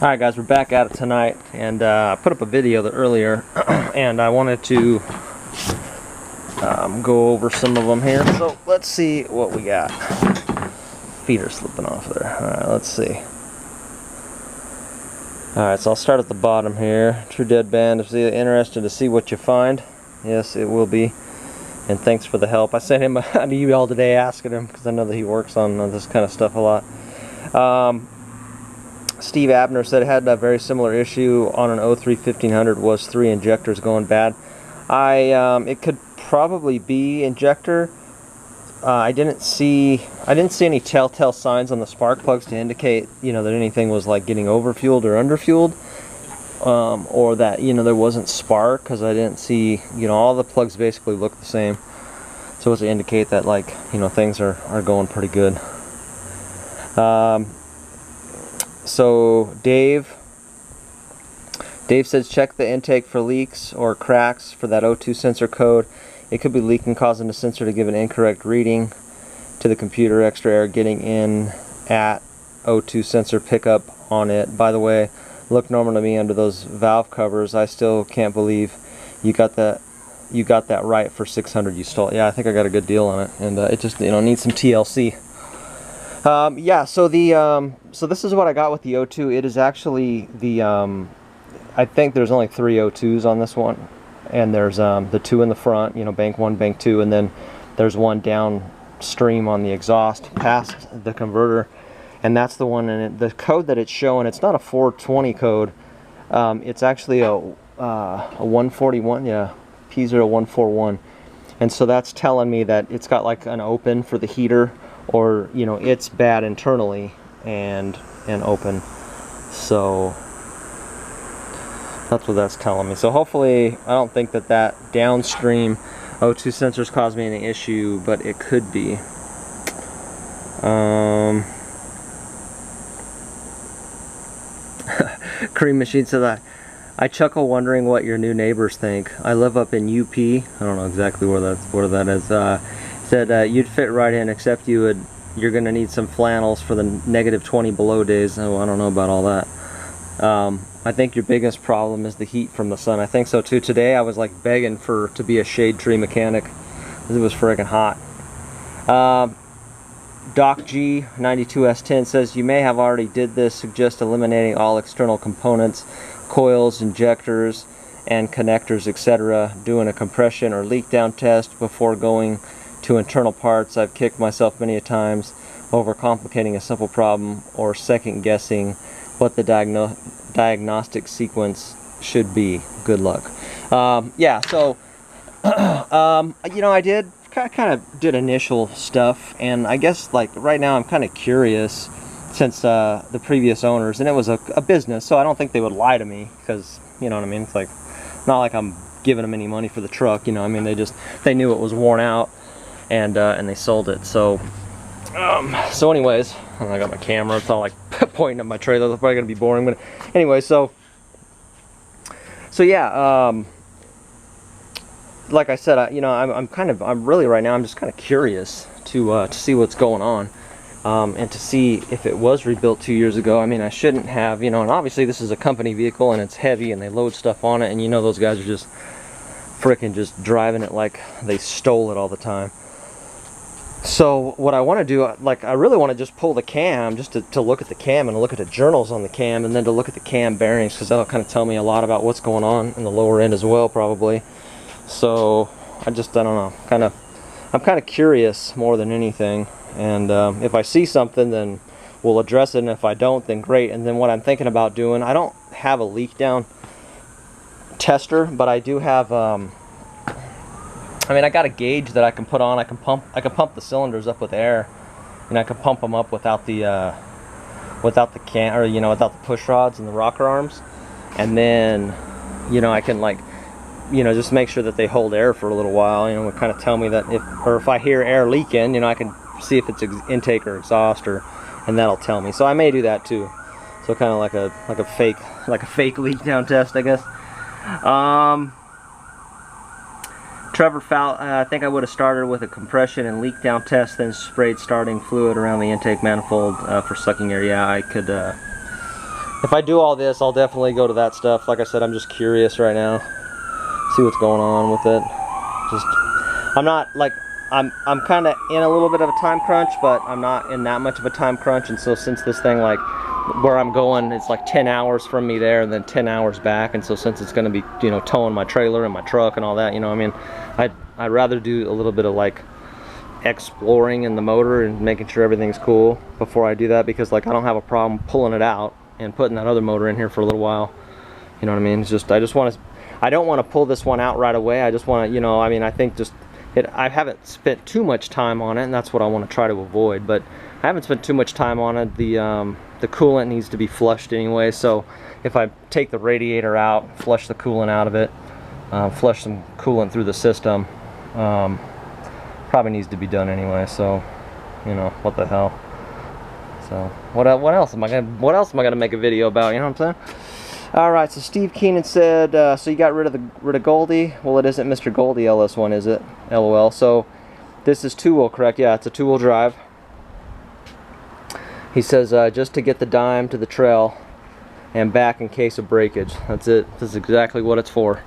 Alright guys, we're back at it tonight, and I put up a video earlier and I wanted to go over some of them here. So let's see what we got. Feet are slipping off there. Alright, let's see. Alright, so I'll start at the bottom here. True Deadband, if you're interested to see what you find, yes, it will be. And thanks for the help. I sent him an email today asking him, because I know that he works on this kind of stuff a lot. Steve Abner said it had a very similar issue on an 03 1500, was 3 injectors going bad. It could probably be injector. I didn't see any telltale signs on the spark plugs to indicate, that anything was like getting overfueled or underfueled, or that there wasn't spark, because I didn't see, all the plugs basically look the same. So it's to indicate that things are going pretty good. So Dave says check the intake for leaks or cracks for that O2 sensor code. It could be leaking, causing the sensor to give an incorrect reading to the computer. Extra air getting in at O2 sensor pickup on it. By the way, looked normal to me under those valve covers. I still can't believe you got that right for 600 you stole. Yeah, I think I got a good deal on it, and it just needs some TLC. Yeah, so so this is what I got with the O2. It is actually the I think there's only 3 O2s on this one, and there's the 2 in the front, bank 1, bank 2, and then there's one downstream on the exhaust past the converter, and that's the one. And the code that it's showing, it's not a 420 code. It's actually a 141, yeah, P0141, and so that's telling me that it's got like an open for the heater, or it's bad internally and open. So that's what that's telling me. So hopefully, I don't think that downstream O2 sensors caused me any issue, but it could be. Cream Machine said, I chuckle wondering what your new neighbors think. I live up in UP. I don't know exactly where that is. Said you'd fit right in, except you're gonna need some flannels for the -20 below days. Oh, I don't know about all that. I think your biggest problem is the heat from the sun. I think so too. Today I was like begging to be a shade tree mechanic. It was freaking hot. Doc G 92S10 says you may have already did this. Suggest eliminating all external components, coils, injectors, and connectors, etc. Doing a compression or leak down test before going to internal parts. I've kicked myself many a times overcomplicating a simple problem or second guessing what the diagnostic sequence should be. Good luck. Yeah, so I did kind of did initial stuff, and I guess like right now I'm kind of curious, since the previous owners, and it was a business, so I don't think they would lie to me, because you know what I mean, it's like not like I'm giving them any money for the truck, I mean, they knew it was worn out, and they sold it. So anyways, I got my camera, it's all like pointing at my trailer. It's probably gonna be boring, but anyway, so yeah, like I said, I'm really right now I'm just kind of curious to see what's going on, and to see if it was rebuilt 2 years ago. I mean, I shouldn't have, and obviously this is a company vehicle and it's heavy and they load stuff on it, and those guys are just frickin' just driving it like they stole it all the time. So what I want to do, I really want to just pull the cam, just to look at the cam and look at the journals on the cam, and then to look at the cam bearings, because that'll kind of tell me a lot about what's going on in the lower end as well, probably. So I don't know, I'm kind of curious more than anything, and if I see something, then we'll address it, and if I don't, then great. And then what I'm thinking about doing, I don't have a leak down tester, but I do have I got a gauge that I can put on. I can pump the cylinders up with air, and I can pump them up without the without the push rods and the rocker arms, and then I can just make sure that they hold air for a little while. It kind of tell me that if I hear air leaking, I can see if it's intake or exhaust, and that'll tell me. So I may do that too. So kind of like a fake leak down test, I guess. Trevor Fowl, I think I would have started with a compression and leak down test, then sprayed starting fluid around the intake manifold for sucking air. Yeah, I could if I do all this, I'll definitely go to that stuff. Like I said, I'm just curious right now, see what's going on with it. Just, I'm not like, I'm kind of in a little bit of a time crunch, but I'm not in that much of a time crunch. And so since this thing, like where I'm going, it's like 10 hours from me there and then 10 hours back. And so since it's going to be, you know, towing my trailer and my truck and all that, you know, I mean, I'd rather do a little bit of like exploring in the motor and making sure everything's cool before I do that, because like I don't have a problem pulling it out and putting that other motor in here for a little while. You know what I mean? It's just, I don't want to pull this one out right away. I just want to, you know, I mean, I think just I haven't spent too much time on it, and that's what I want to try to avoid. But I haven't spent too much time on it. The coolant needs to be flushed anyway, so if I take the radiator out, flush the coolant out of it, flush some coolant through the system, probably needs to be done anyway. So, you know, what the hell. So what else am I gonna make a video about? You know what I'm saying? All right. So Steve Keenan said, so you got rid of Goldie. Well, it isn't Mr. Goldie LS1, is it? LOL. So this is two-wheel, correct? Yeah, it's a two-wheel drive. He says just to get the dime to the trail and back in case of breakage. That's it. This is exactly what it's for.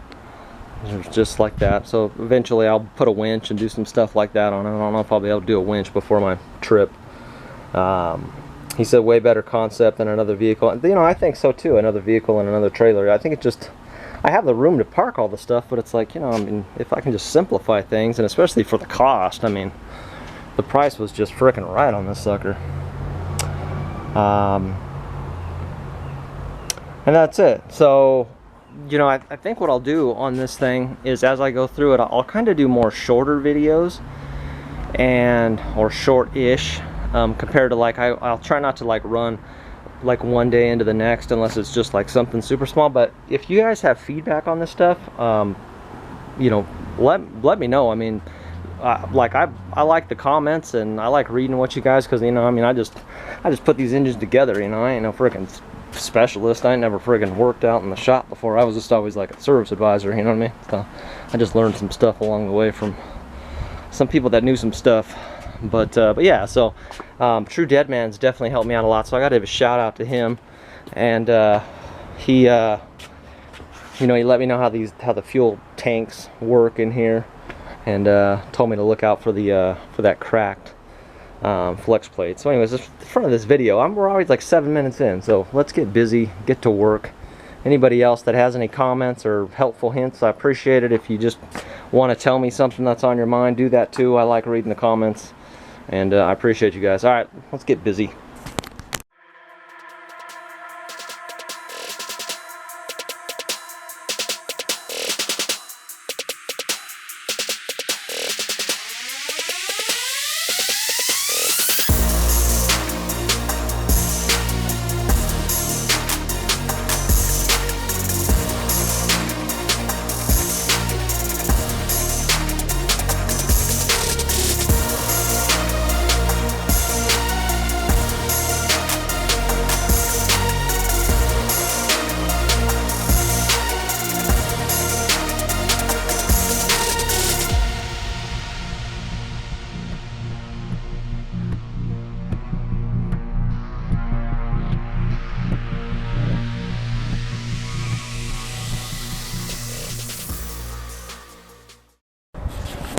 It's just like that. So eventually I'll put a winch and do some stuff like that on it. I don't know if I'll be able to do a winch before my trip. He said way better concept than another vehicle. You know, I think so too. Another vehicle and another trailer. I think it just, I have the room to park all the stuff, but it's like, you know, I mean, if I can just simplify things, and especially for the cost, I mean, the price was just frickin' right on this sucker. And that's it. So, you know, I think what I'll do on this thing is, as I go through it, I'll kind of do more shorter videos, or short-ish, compared to like, I'll try not to like run like one day into the next unless it's just like something super small. But if you guys have feedback on this stuff, you know, let me know. I mean, like I like the comments, and I like reading what you guys, because, you know, I mean, I just put these engines together. You know, I ain't no freaking specialist. I ain't never friggin' worked out in the shop before. I was just always like a service advisor, you know what I mean? So I just learned some stuff along the way from some people that knew some stuff. But yeah, so True Dead Man's definitely helped me out a lot, so I gotta give a shout out to him. And he you know, he let me know how the fuel tanks work in here, and told me to look out for that cracked flex plate. So anyways, just in front of this video, we're always like 7 minutes in, so let's get busy, get to work. Anybody else that has any comments or helpful hints, I appreciate it. If you just want to tell me something that's on your mind, do that too. I like reading the comments, and I appreciate you guys. All right, let's get busy.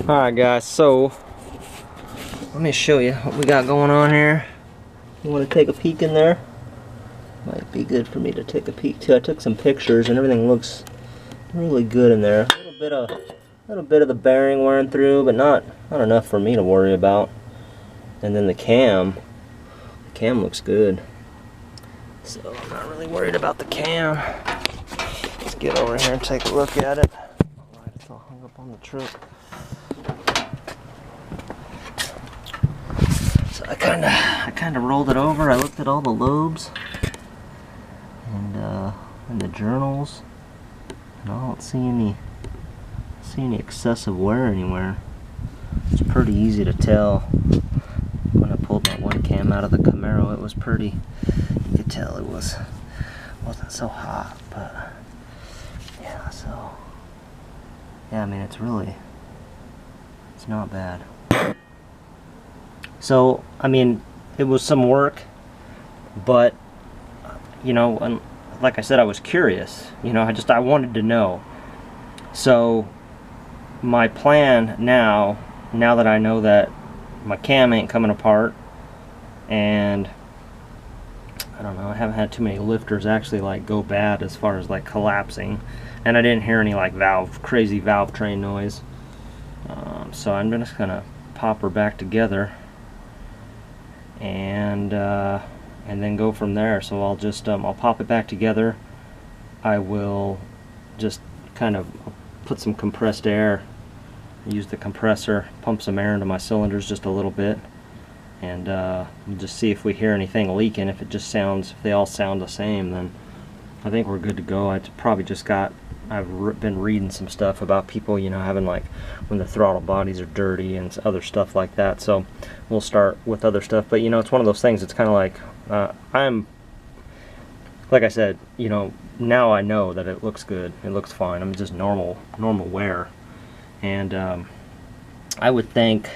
Alright guys, so let me show you what we got going on here. You want to take a peek in there? Might be good for me to take a peek too. I took some pictures and everything looks really good in there. A little bit of the bearing wearing through, but not enough for me to worry about. And then the cam looks good, so I'm not really worried about the cam. Let's get over here and take a look at it. Alright, it's all hung up on the truck. So I kind of rolled it over. I looked at all the lobes and the journals, and I don't see any excessive wear anywhere. It's pretty easy to tell. When I pulled that one cam out of the Camaro, it was pretty. You could tell it wasn't so hot, but yeah. So yeah, I mean, it's not bad. So, I mean, it was some work, but you know, and like I said, I was curious. You know, I wanted to know. So my plan now that I know that my cam ain't coming apart, and I don't know, I haven't had too many lifters actually like go bad as far as like collapsing, and I didn't hear any like crazy valve train noise. So I'm just gonna pop her back together and then go from there. So I'll just I'll pop it back together. I will just kind of put some compressed air, use the compressor, pump some air into my cylinders just a little bit, and we'll just see if we hear anything leaking. If they all sound the same, then I think we're good to go. I've been reading some stuff about people, you know, having like when the throttle bodies are dirty and other stuff like that. So we'll start with other stuff. But you know, it's one of those things. It's kind of like like I said, you know, now I know that it looks good. It looks fine. I'm just normal wear, and I would think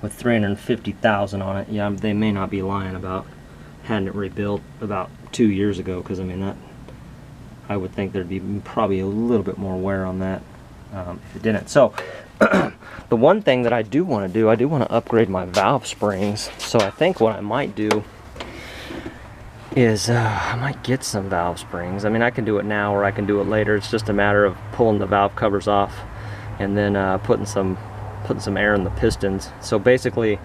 with 350,000 on it, yeah, they may not be lying about having it rebuilt about 2 years ago, because I mean that. I would think there'd be probably a little bit more wear on that if it didn't. So the one thing that I do want to do, I do want to upgrade my valve springs. So I think what I might do is I might get some valve springs. I mean, I can do it now or I can do it later. It's just a matter of pulling the valve covers off and then putting some air in the pistons. So basically,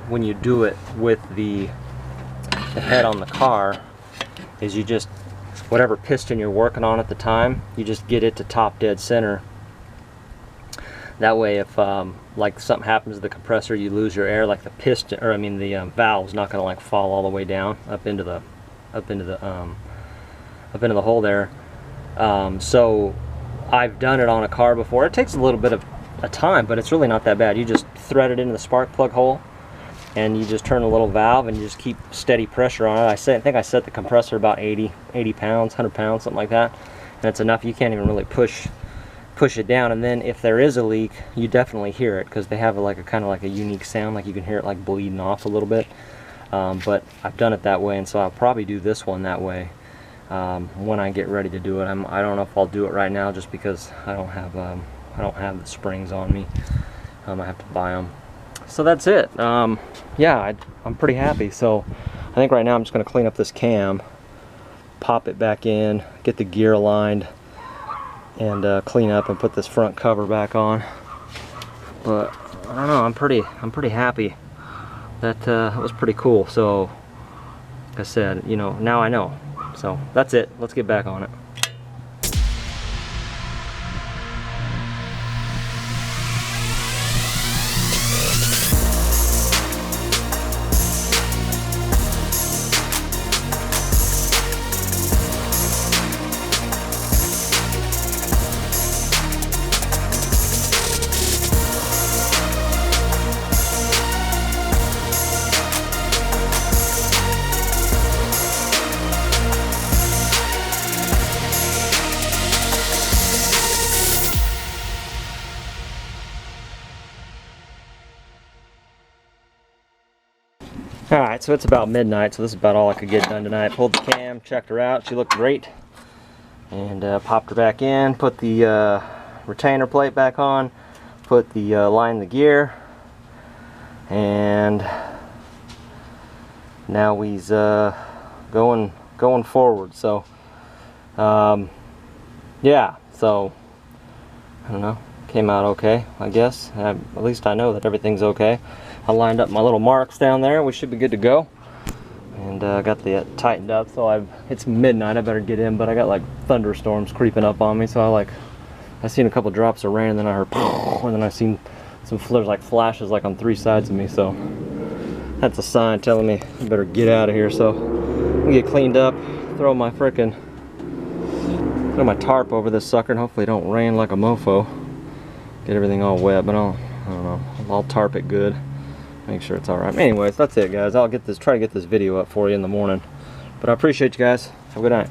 when you do it with the head on the car, is you just, whatever piston you're working on at the time, you just get it to top dead center. That way, if like something happens to the compressor, you lose your air, like the piston, or I mean the valve's not going to like fall all the way down up into the hole there. So I've done it on a car before. It takes a little bit of a time, but it's really not that bad. You just thread it into the spark plug hole, and you just turn a little valve, and you just keep steady pressure on it. I think I set the compressor about 80 pounds, 100 pounds, something like that, and it's enough. You can't even really push it down. And then if there is a leak, you definitely hear it, because they have like a kind of like a unique sound, like you can hear it like bleeding off a little bit. But I've done it that way, and so I'll probably do this one that way when I get ready to do it. I don't know if I'll do it right now, just because I don't have the springs on me. I have to buy them. So that's it. Yeah, I'm pretty happy. So I think right now I'm just going to clean up this cam, pop it back in, get the gear aligned, and clean up and put this front cover back on. But I don't know, I'm pretty happy. That was pretty cool. So like I said, you know, now I know. So that's it. Let's get back on it. Alright, so it's about midnight, so this is about all I could get done tonight. Pulled the cam, checked her out, she looked great, and popped her back in, put the retainer plate back on, put the line in the gear, and now we's going forward. So yeah, so I don't know, came out okay, I guess. At least I know that everything's okay. I lined up my little marks down there. We should be good to go. And got the tightened up. So it's midnight. I better get in. But I got like thunderstorms creeping up on me. So I seen a couple drops of rain, and then I heard, and then I seen some flares, like flashes, like on 3 sides of me. So that's a sign telling me I better get out of here. So I'm gonna get cleaned up. Throw my tarp over this sucker, and hopefully it don't rain like a mofo. Get everything all wet. But I don't know. I'll tarp it good. Make sure it's alright. Anyways, that's it, guys. I'll try to get this video up for you in the morning. But I appreciate you guys. Have a good night.